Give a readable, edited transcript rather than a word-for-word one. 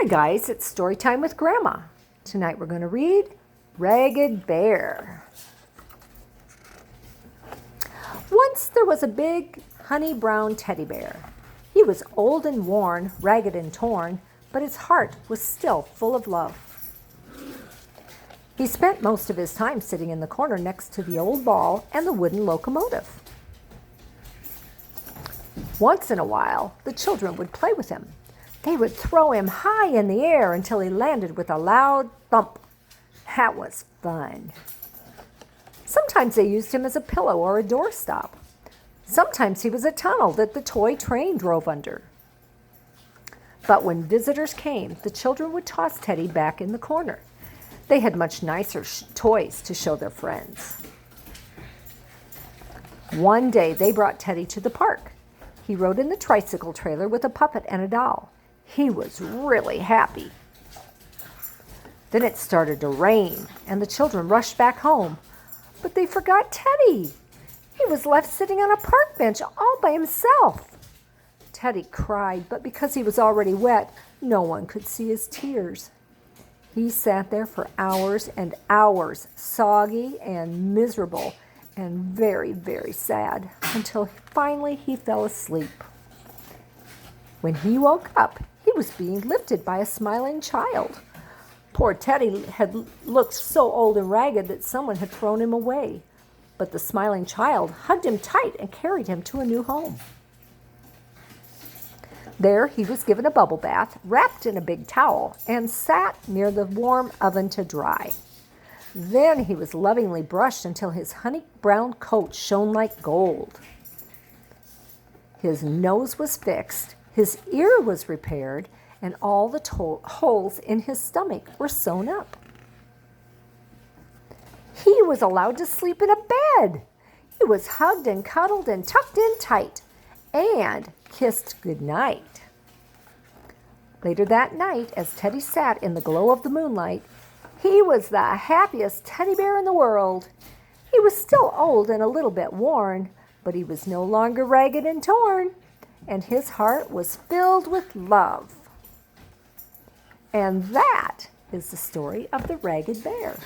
Guys, it's story time with Grandma. Tonight we're going to read Ragged Bear. Once there was a big honey brown teddy bear. He was old and worn, ragged and torn, but his heart was still full of love. He spent most of his time sitting in the corner next to the old ball and the wooden locomotive. Once in a while, the children would play with him. They would throw him high in the air until he landed with a loud thump. That was fun. Sometimes they used him as a pillow or a doorstop. Sometimes he was a tunnel that the toy train drove under. But when visitors came, the children would toss Teddy back in the corner. They had much nicer toys to show their friends. One day they brought Teddy to the park. He rode in the tricycle trailer with a puppet and a doll. He was really happy. Then it started to rain, and the children rushed back home. But they forgot Teddy. He was left sitting on a park bench all by himself. Teddy cried, but because he was already wet, no one could see his tears. He sat there for hours and hours, soggy and miserable and very, very sad, until finally he fell asleep. When he woke up, he was being lifted by a smiling child. Poor Teddy had looked so old and ragged that someone had thrown him away. But the smiling child hugged him tight and carried him to a new home. There he was given a bubble bath, wrapped in a big towel, and sat near the warm oven to dry. Then he was lovingly brushed until his honey brown coat shone like gold. His nose was fixed, his ear was repaired, and all the holes in his stomach were sewn up. He was allowed to sleep in a bed. He was hugged and cuddled and tucked in tight and kissed goodnight. Later that night, as Teddy sat in the glow of the moonlight, he was the happiest teddy bear in the world. He was still old and a little bit worn, but he was no longer ragged and torn, and his heart was filled with love. And that is the story of the Ragged Bear.